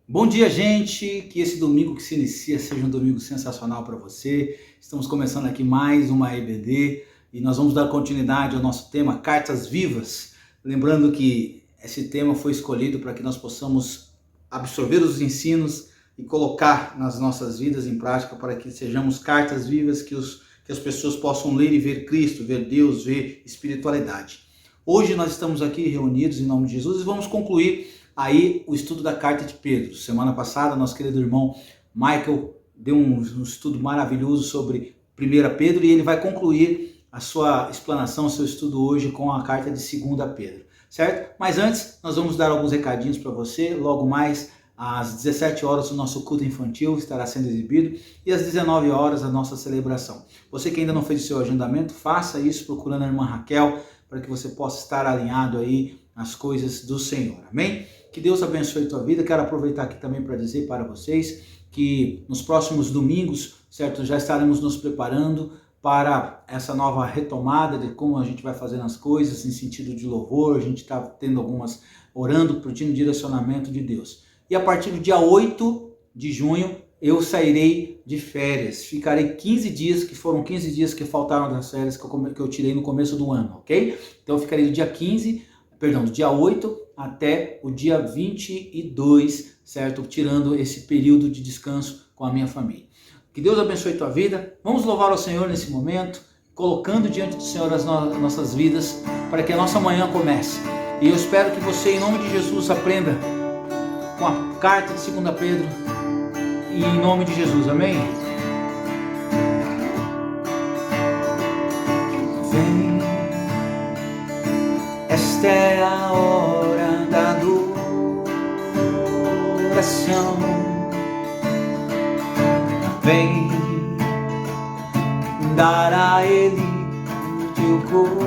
Bom dia, gente! Que esse domingo que se inicia seja um domingo sensacional para você. Estamos começando aqui mais uma EBD e nós vamos dar continuidade ao nosso tema Cartas Vivas. Lembrando que esse tema foi escolhido para que nós possamos absorver os ensinos e colocar nas nossas vidas em prática para que sejamos cartas vivas que as pessoas possam ler e ver Cristo, ver Deus, ver espiritualidade. Hoje nós estamos aqui reunidos em nome de Jesus e vamos concluir aí o estudo da carta de Pedro. Semana passada, nosso querido irmão Michael deu um estudo maravilhoso sobre 1 Pedro e ele vai concluir a sua explanação, o seu estudo hoje com a carta de 2 Pedro, certo? Mas antes, nós vamos dar alguns recadinhos para você. Logo mais, às 17 horas, o nosso culto infantil estará sendo exibido e às 19 horas, a nossa celebração. Você que ainda não fez o seu agendamento, faça isso procurando a irmã Raquel para que você possa estar alinhado aí nas coisas do Senhor. Amém? Que Deus abençoe a tua vida. Quero aproveitar aqui também para dizer para vocês que nos próximos domingos, certo, já estaremos nos preparando para essa nova retomada de como a gente vai fazendo as coisas em sentido de louvor. A gente está tendo orando, pedindo direcionamento de Deus. E a partir do dia 8 de junho, eu sairei de férias. Ficarei 15 dias, que foram 15 dias que faltaram das férias que eu tirei no começo do ano, ok? Então eu ficarei do dia 8 até o dia 22, certo? Tirando esse período de descanso com a minha família. Que Deus abençoe a tua vida. Vamos louvar ao Senhor nesse momento, colocando diante do Senhor as nossas vidas, para que a nossa manhã comece. E eu espero que você, em nome de Jesus, aprenda com a carta de 2 Pedro, e em nome de Jesus, amém? Vem, esta é a hora da adoração. Vem dar a Ele o teu coração.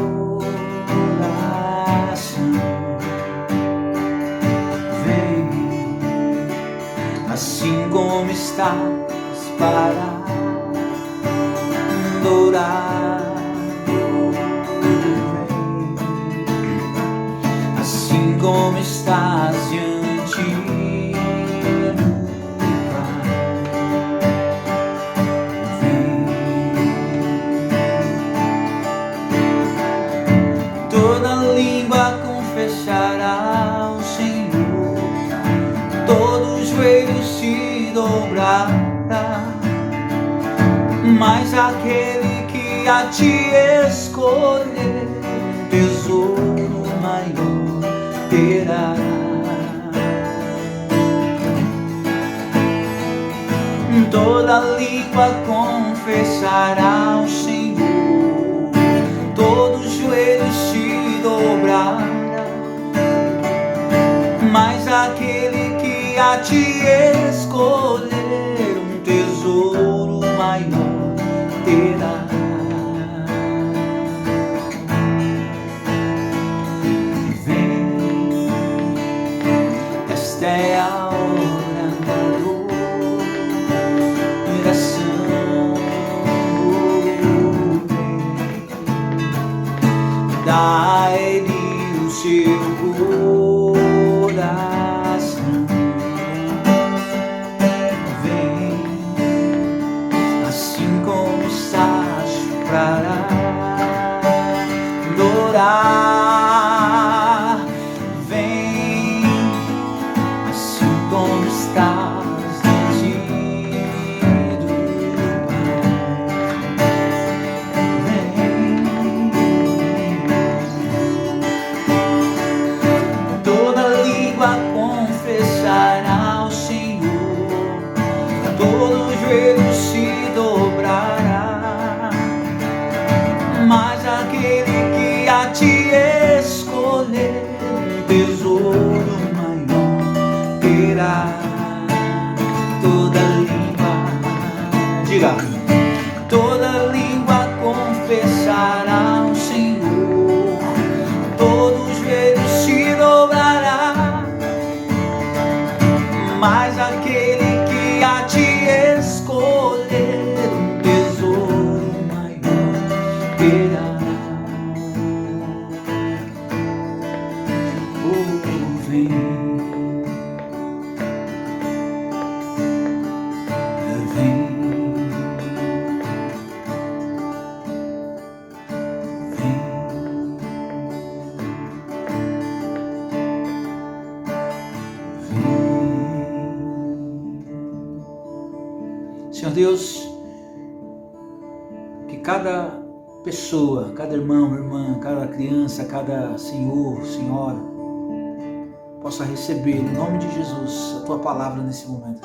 Vem, assim como estás, para adorar. Assim como estás diante do Pai. Vem, toda língua confessará o Senhor, todo joelho se dobrará, mas aquele que a ti escolher, tesouro maior terá. Toda língua confessará o Senhor, todo joelho se dobrará, mas aquele que a ti escolher, um tesouro maior terá. Esta é a hora da adoração. Dá a Ele o seu coração. Vem, assim como estás, para adorar. Vem, assim como estás diante do Pai. Vem, toda língua confessará ao Senhor, todo joelho se dobrará, mas aquele que a ti Deus, que cada pessoa, cada irmão, irmã, cada criança, cada senhor, senhora, possa receber, em nome de Jesus, a Tua palavra nesse momento.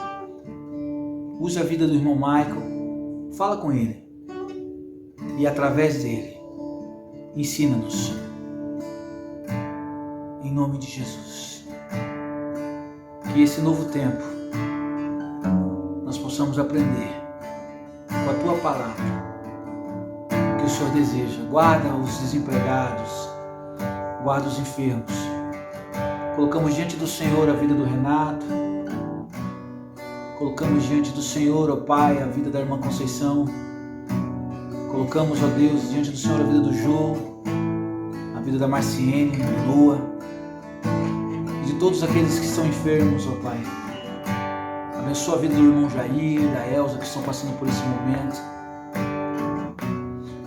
Use a vida do irmão Michael, fala com ele e através dele, ensina-nos. Em nome de Jesus. Que esse novo tempo nós possamos aprender com a Tua palavra o que o Senhor deseja. Guarda os desempregados, guarda os enfermos. Colocamos diante do Senhor a vida do Renato. Colocamos diante do Senhor, ó Pai, a vida da irmã Conceição. Colocamos, ó Deus, diante do Senhor a vida do Jô, a vida da Marciene, da Lua, e de todos aqueles que estão enfermos, ó Pai. Abençoa a vida do irmão Jair, da Elza, que estão passando por esse momento.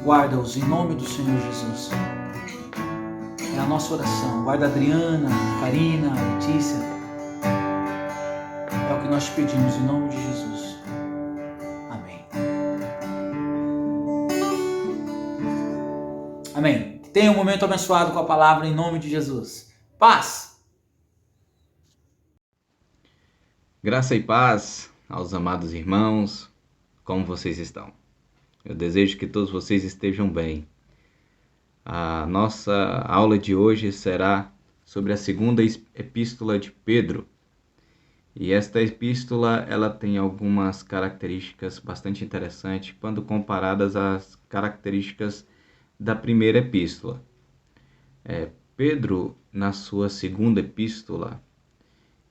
Guarda-os em nome do Senhor Jesus. É a nossa oração. Guarda a Adriana, a Karina, a Letícia. É o que nós te pedimos em nome de Jesus. Amém. Amém. Tenha um momento abençoado com a palavra em nome de Jesus. Paz! Graça e paz aos amados irmãos, como vocês estão? Eu desejo que todos vocês estejam bem. A nossa aula de hoje será sobre a segunda epístola de Pedro. E esta epístola ela tem algumas características bastante interessantes quando comparadas às características da primeira epístola. Pedro, na sua segunda epístola,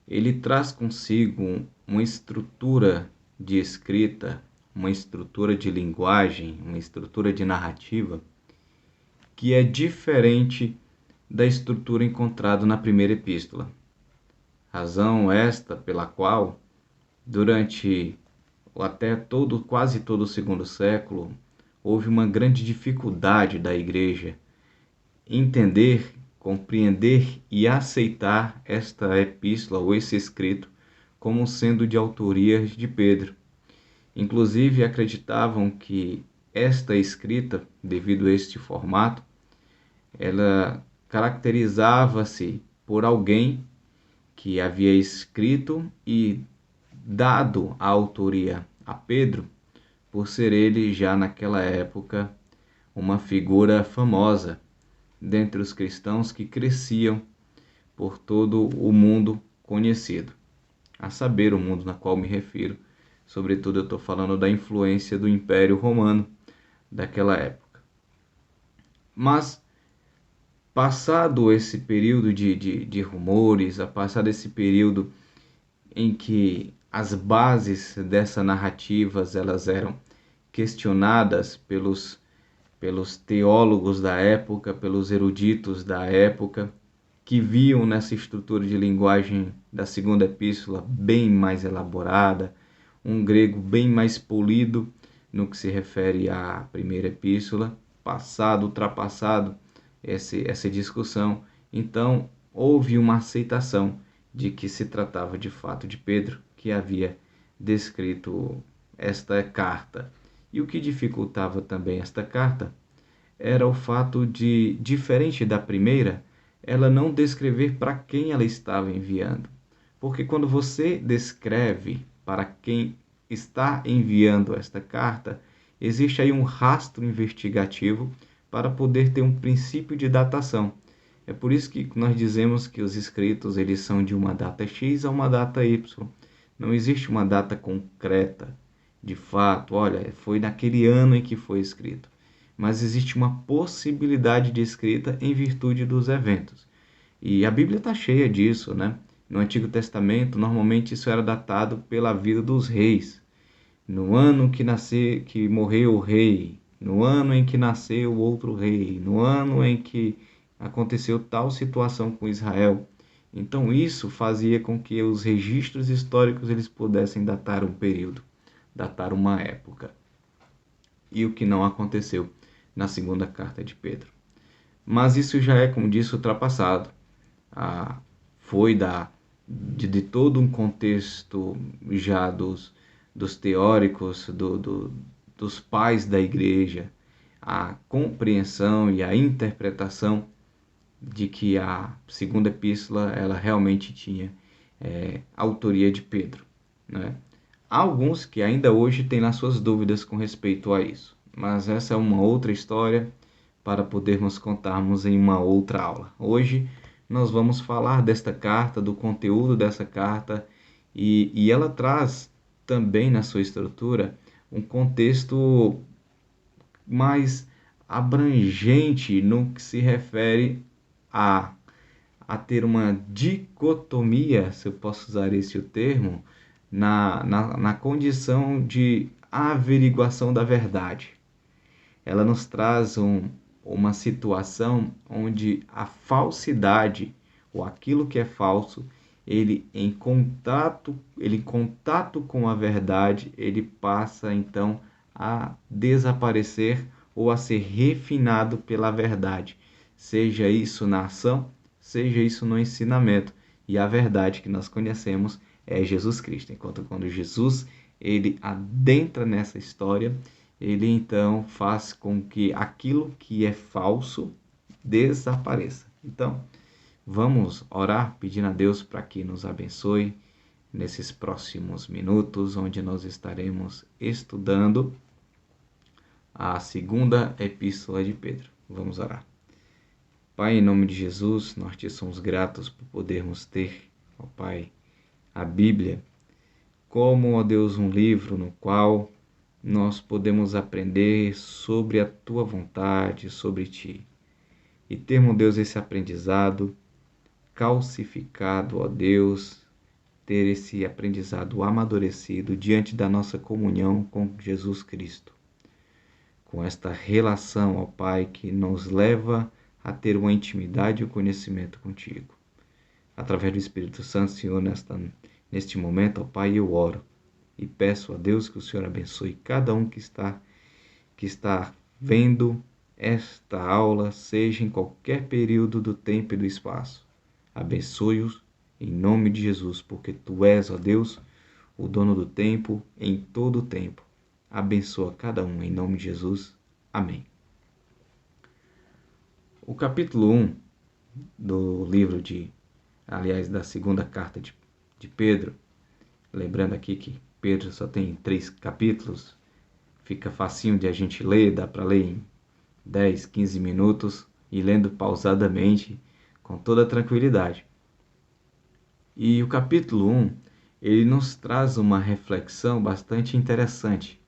ele traz consigo uma estrutura de escrita, uma estrutura de linguagem, uma estrutura de narrativa que é diferente da estrutura encontrada na primeira epístola. Razão esta pela qual, durante quase todo o segundo século, houve uma grande dificuldade da igreja entender, compreender e aceitar esta epístola ou esse escrito como sendo de autoria de Pedro. Inclusive acreditavam que esta escrita, devido a este formato, ela caracterizava-se por alguém que havia escrito e dado a autoria a Pedro, por ser ele já naquela época uma figura famosa dentre os cristãos que cresciam por todo o mundo conhecido. A saber, o mundo na qual me refiro, sobretudo eu estou falando da influência do Império Romano daquela época. Mas, passado esse período de rumores, passado esse período em que as bases dessas narrativas elas eram questionadas pelos teólogos da época, pelos eruditos da época, que viam nessa estrutura de linguagem da segunda epístola bem mais elaborada, um grego bem mais polido no que se refere à primeira epístola, ultrapassado essa discussão. Então, houve uma aceitação de que se tratava de fato de Pedro, que havia descrito esta carta. E o que dificultava também esta carta era o fato de, diferente da primeira, ela não descrever para quem ela estava enviando. Porque quando você descreve para quem está enviando esta carta, existe aí um rastro investigativo para poder ter um princípio de datação. É por isso que nós dizemos que os escritos eles são de uma data X a uma data Y. Não existe uma data concreta, de fato, olha, foi naquele ano em que foi escrito. Mas existe uma possibilidade de escrita em virtude dos eventos. E a Bíblia está cheia disso, né? No Antigo Testamento, normalmente isso era datado pela vida dos reis. No ano que morreu o rei, no ano em que nasceu outro rei, no ano em que aconteceu tal situação com Israel. Então isso fazia com que os registros históricos eles pudessem datar um período, datar uma época. E o que não aconteceu na segunda carta de Pedro. Mas isso já é, como disse, ultrapassado. Foi de todo um contexto já dos dos teóricos, dos pais da igreja, a compreensão e a interpretação de que a segunda epístola ela realmente tinha autoria de Pedro, né? Há alguns que ainda hoje têm as suas dúvidas com respeito a isso, mas essa é uma outra história para podermos contarmos em uma outra aula. Hoje nós vamos falar desta carta, do conteúdo dessa carta, e ela traz também na sua estrutura um contexto mais abrangente no que se refere a ter uma dicotomia, se eu posso usar esse o termo, na condição de averiguação da verdade. Ela nos traz uma situação onde a falsidade, ou aquilo que é falso, ele em contato com a verdade, ele passa então a desaparecer ou a ser refinado pela verdade. Seja isso na ação, seja isso no ensinamento. E a verdade que nós conhecemos é Jesus Cristo. Enquanto quando Jesus ele adentra nessa história, ele então faz com que aquilo que é falso desapareça. Então, vamos orar pedindo a Deus para que nos abençoe nesses próximos minutos, onde nós estaremos estudando a segunda epístola de Pedro. Vamos orar. Pai, em nome de Jesus, nós te somos gratos por podermos ter, ó Pai, a Bíblia como, ó Deus, um livro no qual nós podemos aprender sobre a Tua vontade, sobre Ti. E termos, Deus, esse aprendizado calcificado, ó Deus, ter esse aprendizado amadurecido diante da nossa comunhão com Jesus Cristo. Com esta relação, ó Pai, que nos leva a ter uma intimidade e um conhecimento contigo. Através do Espírito Santo, Senhor, neste momento, ó Pai, eu oro e peço a Deus que o Senhor abençoe cada um que está vendo esta aula, seja em qualquer período do tempo e do espaço. Abençoe-os em nome de Jesus, porque Tu és, ó Deus, o dono do tempo em todo o tempo. Abençoa cada um em nome de Jesus. Amém. O capítulo 1 do livro da segunda carta de Pedro, lembrando aqui que Pedro só tem 3 capítulos, fica facinho de a gente ler, dá para ler em 10, 15 minutos e lendo pausadamente, com toda tranquilidade. E o capítulo 1, ele nos traz uma reflexão bastante interessante,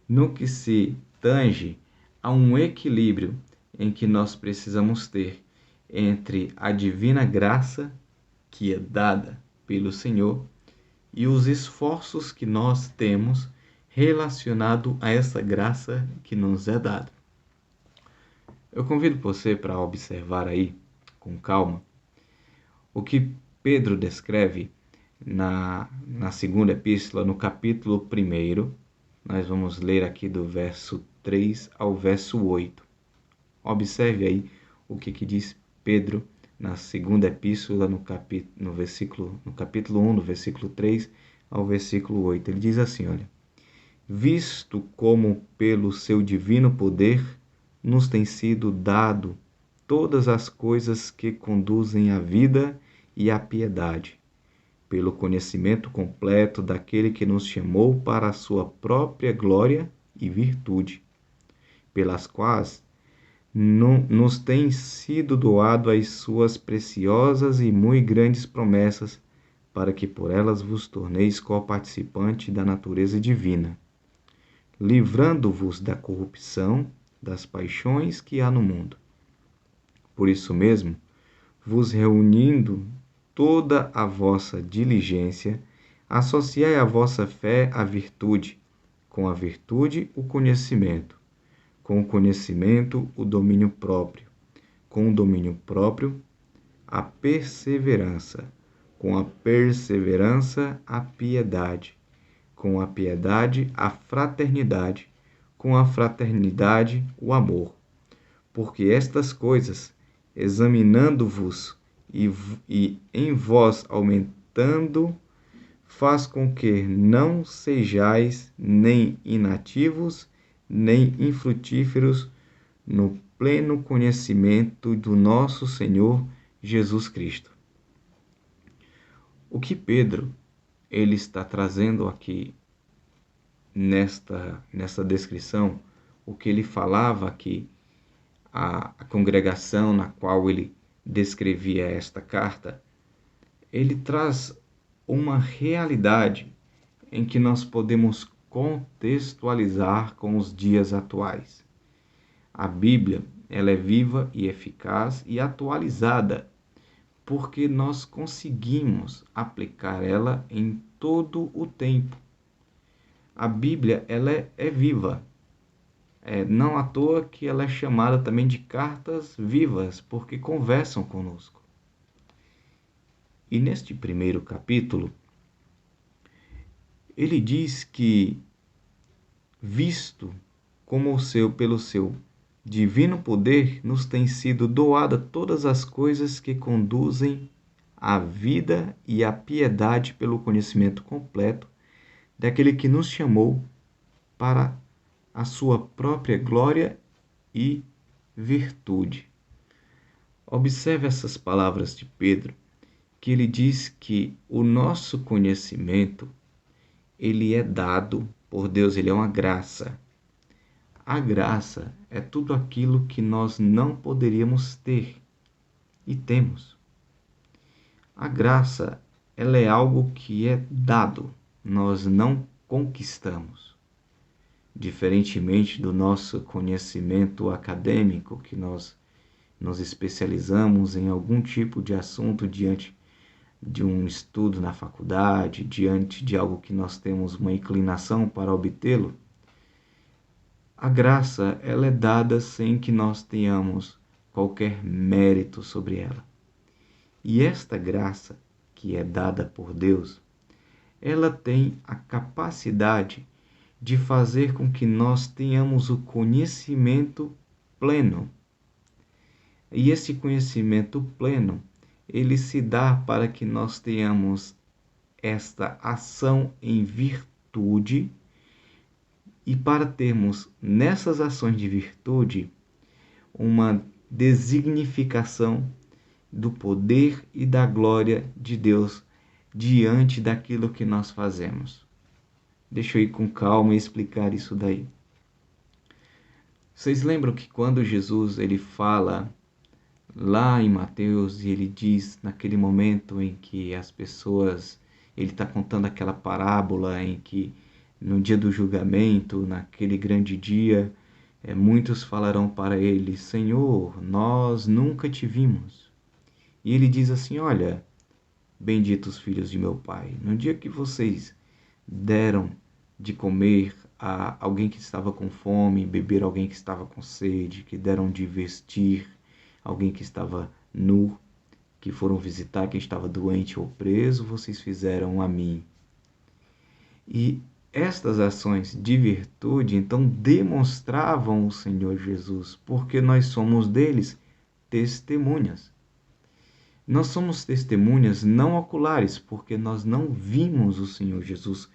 no que se tange a um equilíbrio em que nós precisamos ter entre a divina graça que é dada pelo Senhor e os esforços que nós temos relacionado a essa graça que nos é dada. Eu convido você para observar aí, com calma, o que Pedro descreve na segunda epístola, no capítulo 1. Nós vamos ler aqui do verso 3 ao verso 8. Observe aí o que diz Pedro na segunda epístola, no capítulo 1, do versículo 3 ao versículo 8. Ele diz assim, olha: visto como pelo seu divino poder nos tem sido dado todas as coisas que conduzem à vida e à piedade, pelo conhecimento completo daquele que nos chamou para a sua própria glória e virtude, pelas quais nos tem sido doado as suas preciosas e muito grandes promessas, para que por elas vos torneis coparticipante da natureza divina, livrando-vos da corrupção das paixões que há no mundo. Por isso mesmo, vos reunindo toda a vossa diligência, associai à vossa fé a virtude, com a virtude o conhecimento, com o conhecimento o domínio próprio, com o domínio próprio a perseverança, com a perseverança a piedade, com a piedade a fraternidade, com a fraternidade o amor. Porque estas coisas, examinando-vos e em vós aumentando faz com que não sejais nem inativos, nem infrutíferos no pleno conhecimento do nosso Senhor Jesus Cristo. O que Pedro ele está trazendo aqui nesta descrição, o que ele falava aqui, a congregação na qual ele descrevia esta carta, ele traz uma realidade em que nós podemos contextualizar com os dias atuais. A Bíblia, ela é viva e eficaz e atualizada, porque nós conseguimos aplicar ela em todo o tempo. A Bíblia, ela é viva. Não à toa que ela é chamada também de cartas vivas, porque conversam conosco. E neste primeiro capítulo, ele diz que, visto como pelo seu divino poder, nos tem sido doada todas as coisas que conduzem à vida e à piedade pelo conhecimento completo daquele que nos chamou para a sua própria glória e virtude. Observe essas palavras de Pedro, que ele diz que o nosso conhecimento, ele é dado por Deus, ele é uma graça. A graça é tudo aquilo que nós não poderíamos ter e temos. A graça, ela é algo que é dado, nós não conquistamos. Diferentemente do nosso conhecimento acadêmico, que nós nos especializamos em algum tipo de assunto diante de um estudo na faculdade, diante de algo que nós temos uma inclinação para obtê-lo, a graça, ela é dada sem que nós tenhamos qualquer mérito sobre ela. E esta graça, que é dada por Deus, ela tem a capacidade de fazer com que nós tenhamos o conhecimento pleno. E esse conhecimento pleno, ele se dá para que nós tenhamos esta ação em virtude, e para termos nessas ações de virtude uma designificação do poder e da glória de Deus diante daquilo que nós fazemos. Deixa eu ir com calma e explicar isso daí. Vocês lembram que quando Jesus ele fala lá em Mateus e ele diz naquele momento em que as pessoas, ele está contando aquela parábola em que no dia do julgamento, naquele grande dia, muitos falarão para ele: Senhor, nós nunca te vimos. E ele diz assim: olha, benditos filhos de meu Pai, no dia que vocês deram de comer a alguém que estava com fome, beber alguém que estava com sede, que deram de vestir alguém que estava nu, que foram visitar quem estava doente ou preso, vocês fizeram a mim. E estas ações de virtude, então, demonstravam o Senhor Jesus, porque nós somos deles testemunhas. Nós somos testemunhas não oculares, porque nós não vimos o Senhor Jesus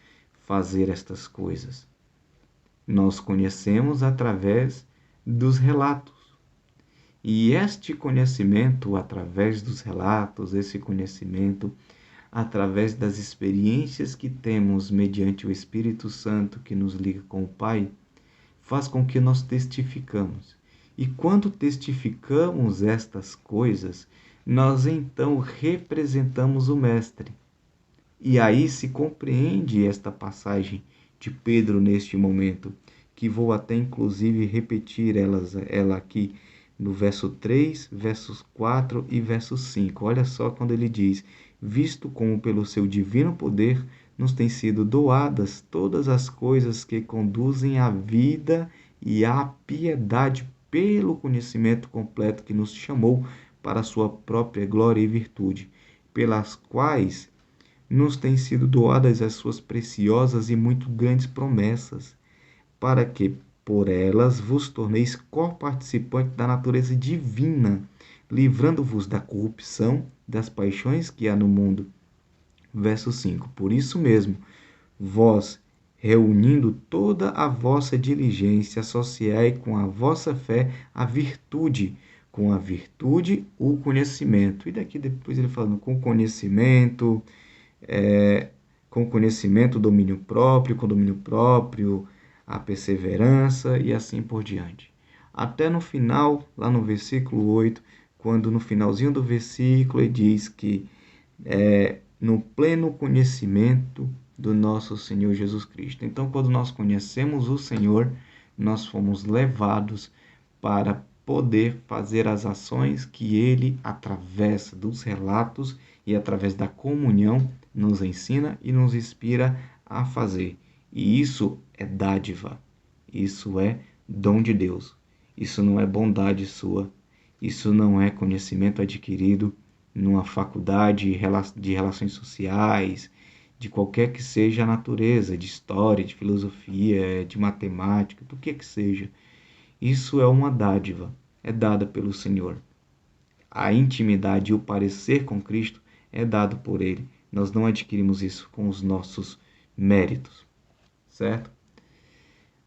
fazer estas coisas. Nós conhecemos através dos relatos. E este conhecimento, através dos relatos, esse conhecimento, através das experiências que temos mediante o Espírito Santo que nos liga com o Pai, faz com que nós testificamos. E quando testificamos estas coisas, nós então representamos o Mestre. E aí se compreende esta passagem de Pedro neste momento, que vou até inclusive repetir ela aqui no verso 3, versos 4 e verso 5. Olha só quando ele diz: visto como pelo seu divino poder nos têm sido doadas todas as coisas que conduzem à vida e à piedade pelo conhecimento completo que nos chamou para a sua própria glória e virtude, pelas quais nos têm sido doadas as suas preciosas e muito grandes promessas, para que por elas vos torneis co-participantes da natureza divina, livrando-vos da corrupção, das paixões que há no mundo. Verso 5. Por isso mesmo, vós, reunindo toda a vossa diligência, associai com a vossa fé a virtude, com a virtude o conhecimento. E daqui depois ele falando com conhecimento, o domínio próprio, com domínio próprio, a perseverança e assim por diante. Até no final, lá no versículo 8, quando no finalzinho do versículo ele diz que no pleno conhecimento do nosso Senhor Jesus Cristo. Então, quando nós conhecemos o Senhor, nós fomos levados para poder fazer as ações que Ele, através dos relatos e através da comunhão, nos ensina e nos inspira a fazer. E isso é dádiva, isso é dom de Deus, isso não é bondade sua, isso não é conhecimento adquirido numa faculdade de relações sociais, de qualquer que seja a natureza, de história, de filosofia, de matemática, do que seja. Isso é uma dádiva, é dada pelo Senhor. A intimidade e o parecer com Cristo é dado por Ele. Nós não adquirimos isso com os nossos méritos, certo?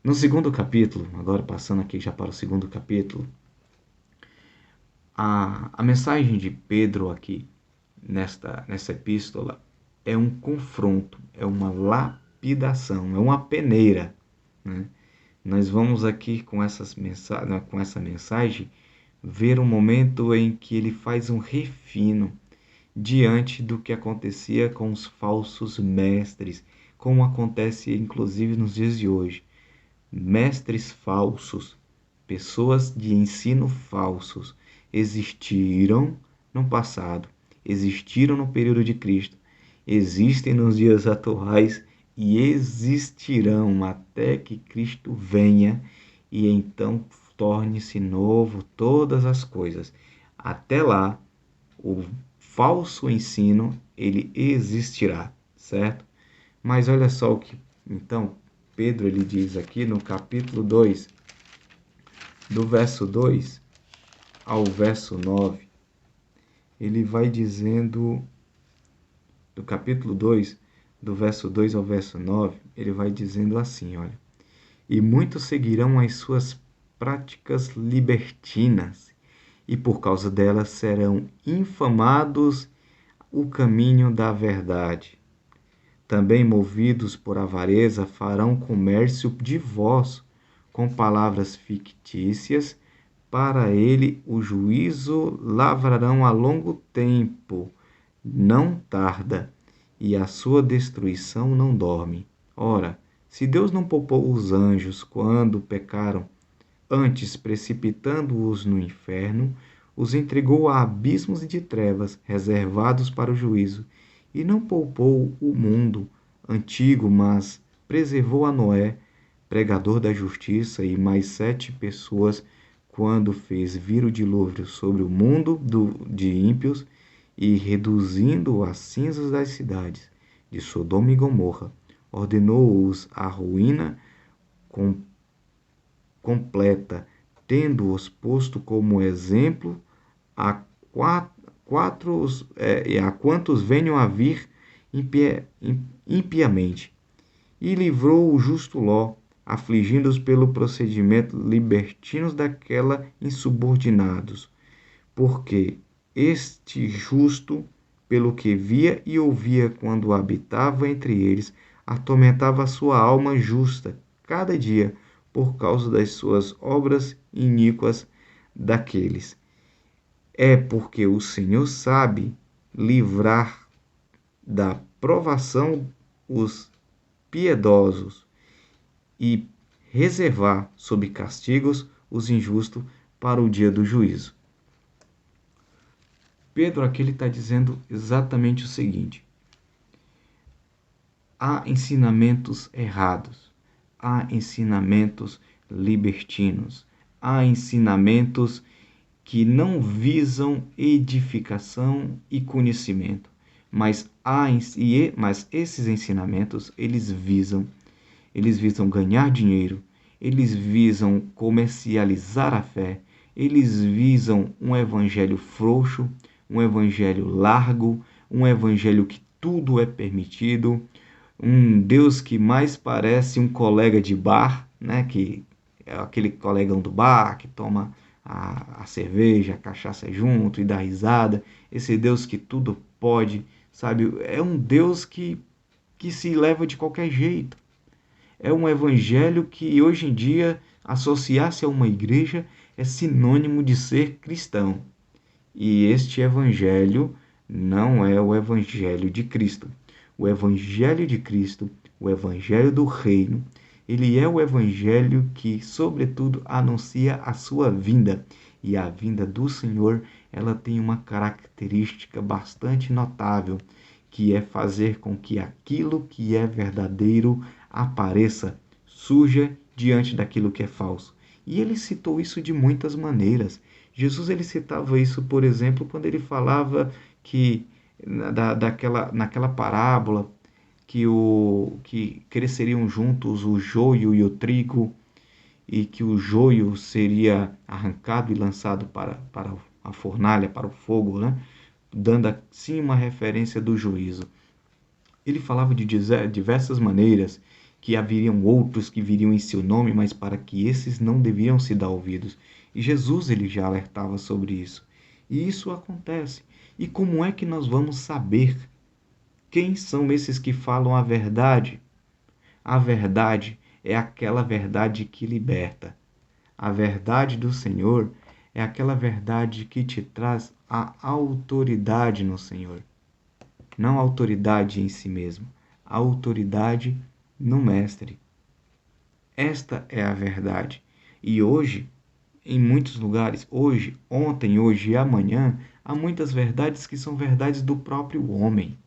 No segundo capítulo, agora passando aqui já para o segundo capítulo, a mensagem de Pedro aqui, nessa epístola, é um confronto, é uma lapidação, é uma peneira, né? Nós vamos aqui com essa mensagem ver um momento em que ele faz um refino diante do que acontecia com os falsos mestres, como acontece inclusive nos dias de hoje. Mestres falsos, pessoas de ensino falsos, existiram no passado, existiram no período de Cristo, existem nos dias atuais e existirão até que Cristo venha e então torne-se novo todas as coisas. Até lá, o falso ensino, ele existirá, certo? Mas olha só o que, então, Pedro ele diz aqui no capítulo 2, do verso 2 ao verso 9, ele vai dizendo, do capítulo 2, do verso 2 ao verso 9, ele vai dizendo assim, olha: e muitos seguirão as suas práticas libertinas, e por causa delas serão infamados o caminho da verdade. Também, movidos por avareza, farão comércio de vós com palavras fictícias. Para ele o juízo lavrarão a longo tempo, não tarda, e a sua destruição não dorme. Ora, se Deus não poupou os anjos quando pecaram, antes precipitando-os no inferno, os entregou a abismos de trevas reservados para o juízo, e não poupou o mundo antigo, mas preservou a Noé, pregador da justiça, e mais 7 pessoas, quando fez vir o dilúvio sobre o mundo de ímpios, e reduzindo as cinzas das cidades de Sodoma e Gomorra, ordenou-os à ruína completa, tendo-os posto como exemplo a quantos venham a vir impiamente. E livrou o justo Ló, afligindo-os pelo procedimento libertinos daquela insubordinados, porque este justo, pelo que via e ouvia quando habitava entre eles, atormentava a sua alma justa cada dia, por causa das suas obras iníquas daqueles. É porque o Senhor sabe livrar da provação os piedosos e reservar sob castigos os injustos para o dia do juízo. Pedro aqui está dizendo exatamente o seguinte: há ensinamentos errados, há ensinamentos libertinos, há ensinamentos que não visam edificação e conhecimento, mas esses ensinamentos eles visam ganhar dinheiro, eles visam comercializar a fé, eles visam um evangelho frouxo, um evangelho largo, um evangelho que tudo é permitido, um Deus que mais parece um colega de bar, né? Que é aquele colegão do bar que toma a cerveja, a cachaça junto e dá risada. Esse Deus que tudo pode, sabe? É um Deus que se leva de qualquer jeito. É um evangelho que hoje em dia associar-se a uma igreja é sinônimo de ser cristão. E este evangelho não é o evangelho de Cristo. O evangelho de Cristo, o evangelho do reino, ele é o evangelho que, sobretudo, anuncia a sua vinda. E a vinda do Senhor, ela tem uma característica bastante notável, que é fazer com que aquilo que é verdadeiro apareça, surja diante daquilo que é falso. E ele citou isso de muitas maneiras. Jesus ele citava isso, por exemplo, quando ele falava que naquela parábola que cresceriam juntos o joio e o trigo, e que o joio seria arrancado e lançado para a fornalha, para o fogo, né? Dando assim uma referência do juízo. Ele falava de diversas maneiras, que haveriam outros que viriam em seu nome, mas para que esses não deviam se dar ouvidos. E Jesus ele já alertava sobre isso. E isso acontece. E como é que nós vamos saber quem são esses que falam a verdade? A verdade é aquela verdade que liberta. A verdade do Senhor é aquela verdade que te traz a autoridade no Senhor. Não a autoridade em si mesmo, a autoridade no Mestre. Esta é a verdade. E hoje, em muitos lugares, hoje, ontem, hoje e amanhã, há muitas verdades que são verdades do próprio homem,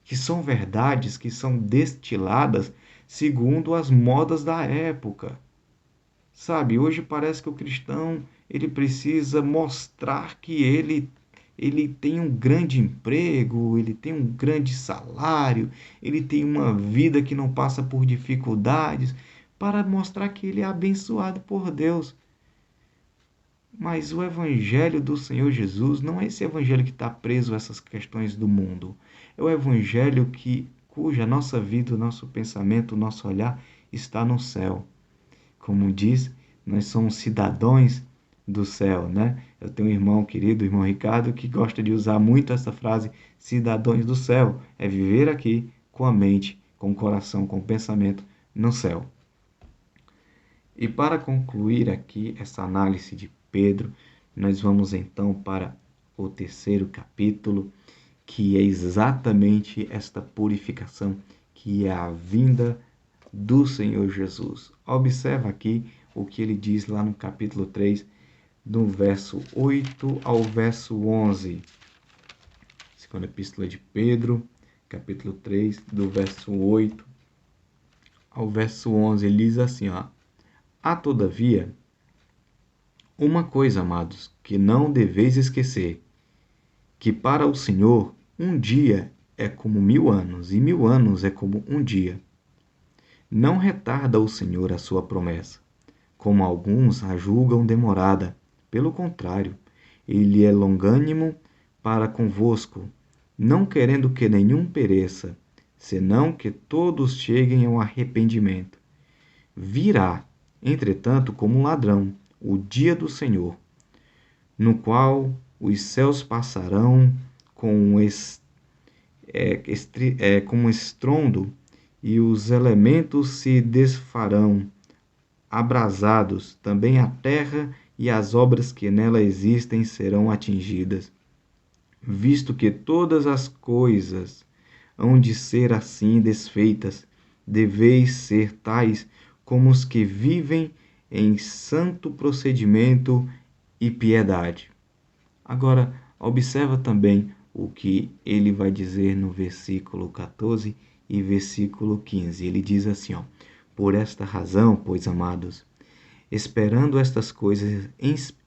que são verdades que são destiladas segundo as modas da época. Sabe, hoje parece que o cristão, ele precisa mostrar que ele tem um grande emprego, ele tem um grande salário, ele tem uma vida que não passa por dificuldades, para mostrar que ele é abençoado por Deus. Mas o evangelho do Senhor Jesus não é esse evangelho que está preso a essas questões do mundo. É o evangelho cuja nossa vida, o nosso pensamento, o nosso olhar está no céu. Como diz, nós somos cidadãos do céu, né? Eu tenho um irmão querido, o irmão Ricardo, que gosta de usar muito essa frase, cidadãos do céu. É viver aqui com a mente, com o coração, com o pensamento no céu. E para concluir aqui essa análise de Pedro, nós vamos então para o terceiro capítulo, que é exatamente esta purificação, que é a vinda do Senhor Jesus. Observa aqui o que ele diz lá no capítulo 3, do verso 8 ao verso 11. Segunda epístola de Pedro, capítulo 3, do verso 8 ao verso 11, ele diz assim, ó: Há, todavia, uma coisa, amados, que não deveis esquecer, que para o Senhor um dia é como 1000 anos, e 1000 anos é como um dia. Não retarda o Senhor a sua promessa, como alguns a julgam demorada. Pelo contrário, ele é longânimo para convosco, não querendo que nenhum pereça, senão que todos cheguem ao arrependimento. Virá, entretanto, como um ladrão, o dia do Senhor, no qual os céus passarão com um estrondo, e os elementos se desfarão, abrasados, também a terra e as obras que nela existem serão atingidas. Visto que todas as coisas hão de ser assim desfeitas, deveis ser tais como os que vivem em santo procedimento e piedade. Agora, observa também o que ele vai dizer no versículo 14 e versículo 15. Ele diz assim, ó: Por esta razão, pois, amados, esperando estas coisas,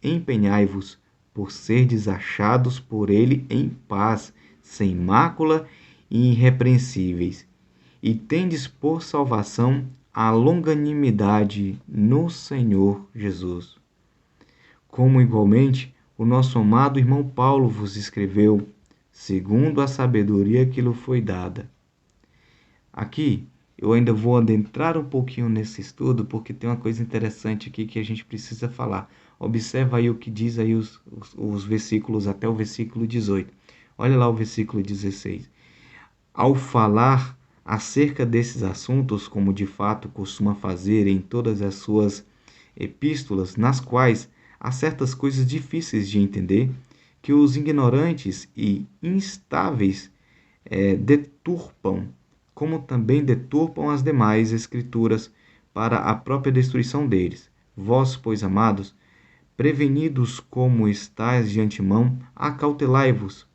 empenhai-vos por serdes achados por ele em paz, sem mácula e irrepreensíveis, e tendes por salvação a longanimidade no Senhor Jesus. Como igualmente o nosso amado irmão Paulo vos escreveu, segundo a sabedoria que lhe foi dada. Aqui, eu ainda vou adentrar um pouquinho nesse estudo, porque tem uma coisa interessante aqui que a gente precisa falar. Observa aí o que diz aí os versículos até o versículo 18. Olha lá o versículo 16. Ao falar acerca desses assuntos, como de fato costuma fazer em todas as suas epístolas, nas quais há certas coisas difíceis de entender, que os ignorantes e instáveis deturpam, como também deturpam as demais escrituras para a própria destruição deles. Vós, pois, amados, prevenidos como estáis de antemão, acautelai-vos.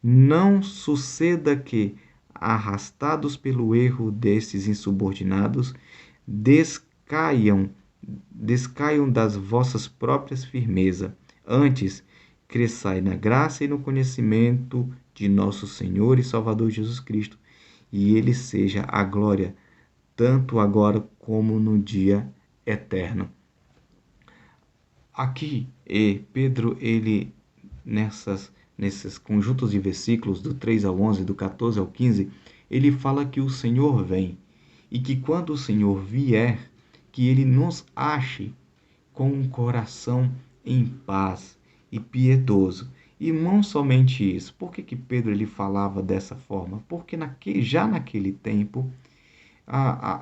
Não suceda que, arrastados pelo erro destes insubordinados, descaiam das vossas próprias firmeza. Antes, cresçai na graça e no conhecimento de nosso Senhor e Salvador Jesus Cristo, e ele seja a glória, tanto agora como no dia eterno. Aqui, Pedro, ele, nesses conjuntos de versículos, do 3 ao 11, do 14 ao 15, ele fala que o Senhor vem, e que quando o Senhor vier, que ele nos ache com um coração em paz e piedoso. E não somente isso. Por que Pedro ele falava dessa forma? Porque já naquele tempo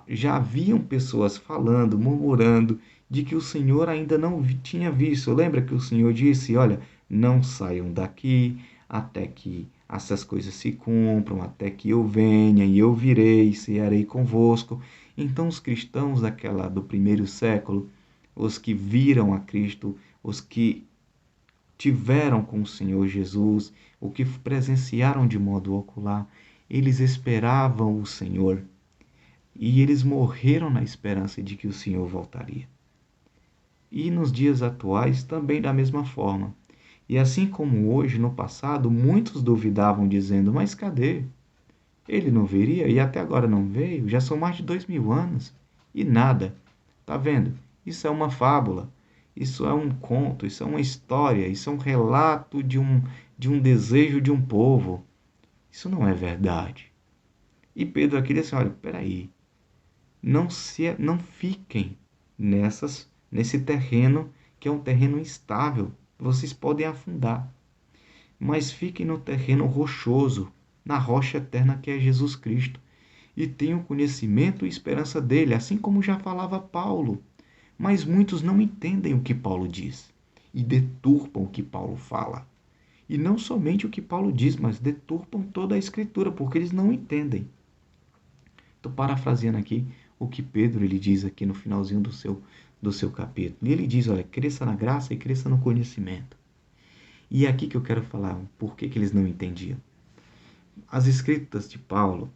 já haviam pessoas falando, murmurando, de que o Senhor ainda não tinha visto. Lembra que o Senhor disse, olha, não saiam daqui até que essas coisas se cumpram, até que eu venha e eu virei e cearei convosco. Então os cristãos do primeiro século, os que viram a Cristo, os que tiveram com o Senhor Jesus, o que presenciaram de modo ocular, eles esperavam o Senhor. E eles morreram na esperança de que o Senhor voltaria. E nos dias atuais também da mesma forma. E assim como hoje, no passado, muitos duvidavam dizendo, mas cadê? Ele não viria e até agora não veio? Já são mais de 2000 anos. E nada. Tá vendo? Isso é uma fábula. Isso é um conto, isso é uma história, isso é um relato de um desejo de um povo. Isso não é verdade. E Pedro aqui disse, olha, peraí. Não fiquem nesse terreno que é um terreno instável. Vocês podem afundar. Mas fiquem no terreno rochoso, na rocha eterna que é Jesus Cristo. E tenham conhecimento e esperança dele, assim como já falava Paulo. Mas muitos não entendem o que Paulo diz e deturpam o que Paulo fala. E não somente o que Paulo diz, mas deturpam toda a Escritura, porque eles não entendem. Estou parafraseando aqui o que Pedro ele diz aqui no finalzinho do seu capítulo. E ele diz, olha, cresça na graça e cresça no conhecimento. E é aqui que eu quero falar por que eles não entendiam. As escritas de Paulo,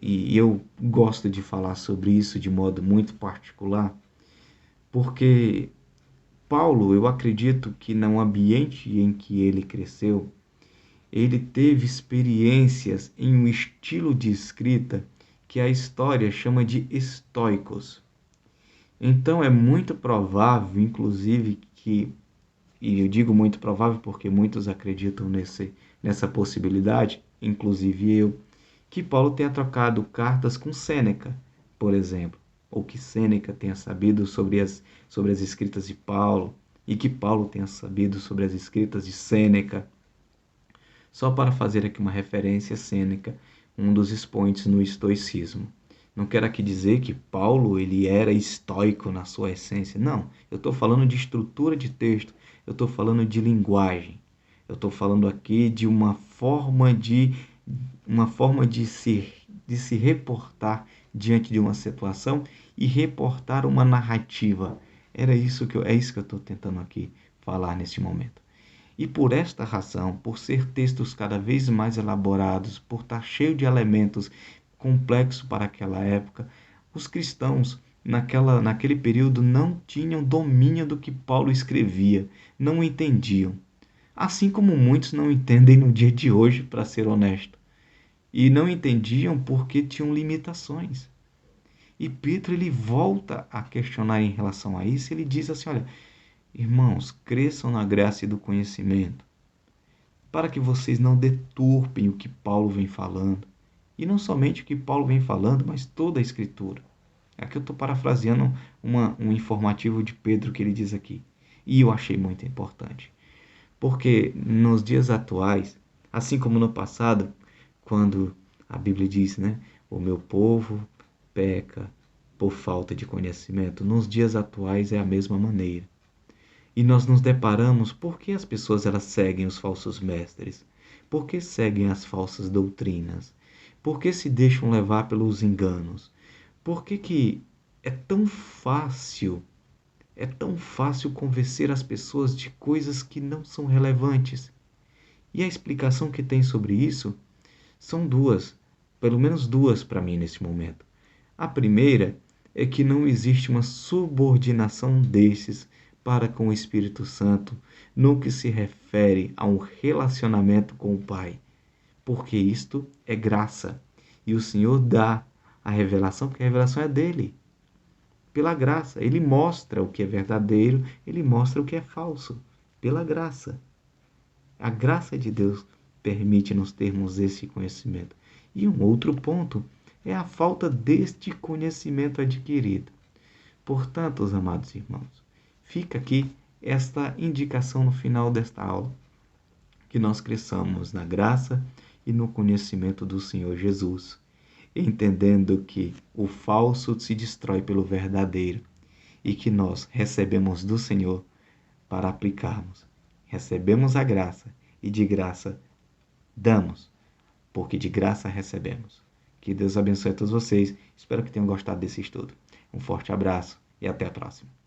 e eu gosto de falar sobre isso de modo muito particular, porque Paulo, eu acredito que no ambiente em que ele cresceu, ele teve experiências em um estilo de escrita que a história chama de estoicos. Então é muito provável, inclusive, e eu digo muito provável porque muitos acreditam nessa possibilidade, inclusive eu, que Paulo tenha trocado cartas com Sêneca, por exemplo, ou que Sêneca tenha sabido sobre as escritas de Paulo, e que Paulo tenha sabido sobre as escritas de Sêneca. Só para fazer aqui uma referência a Sêneca, um dos expoentes no estoicismo. Não quero aqui dizer que Paulo ele era estoico na sua essência. Não, eu estou falando de estrutura de texto, eu estou falando de linguagem. Eu estou falando aqui de uma forma de se reportar diante de uma situação e reportar uma narrativa. É isso que eu estou tentando aqui falar neste momento. E por esta razão, por ser textos cada vez mais elaborados, por estar cheio de elementos complexos para aquela época, os cristãos naquele período não tinham domínio do que Paulo escrevia, não entendiam. Assim como muitos não entendem no dia de hoje, para ser honesto. E não entendiam porque tinham limitações. E Pedro ele volta a questionar em relação a isso, ele diz assim, olha, irmãos, cresçam na graça e do conhecimento. para que vocês não deturpem o que Paulo vem falando. E não somente o que Paulo vem falando, mas toda a Escritura. Aqui eu estou parafraseando um informativo de Pedro que ele diz aqui. E eu achei muito importante. Porque nos dias atuais, assim como no passado, quando a Bíblia diz, né, o meu povo peca por falta de conhecimento, nos dias atuais é a mesma maneira. E nós nos deparamos por que as pessoas elas seguem os falsos mestres, por que seguem as falsas doutrinas, por que se deixam levar pelos enganos, por que é tão fácil convencer as pessoas de coisas que não são relevantes. E a explicação que tem sobre isso são duas, pelo menos duas para mim nesse momento. A primeira é que não existe uma subordinação desses para com o Espírito Santo no que se refere a um relacionamento com o Pai, porque isto é graça e o Senhor dá a revelação, porque a revelação é dele. Pela graça, ele mostra o que é verdadeiro, ele mostra o que é falso, pela graça. A graça de Deus permite-nos termos esse conhecimento. E um outro ponto é a falta deste conhecimento adquirido. Portanto, os amados irmãos, fica aqui esta indicação no final desta aula, que nós cresçamos na graça e no conhecimento do Senhor Jesus, entendendo que o falso se destrói pelo verdadeiro e que nós recebemos do Senhor para aplicarmos. Recebemos a graça e de graça damos, porque de graça recebemos. Que Deus abençoe a todos vocês. Espero que tenham gostado desse estudo. Um forte abraço e até a próxima.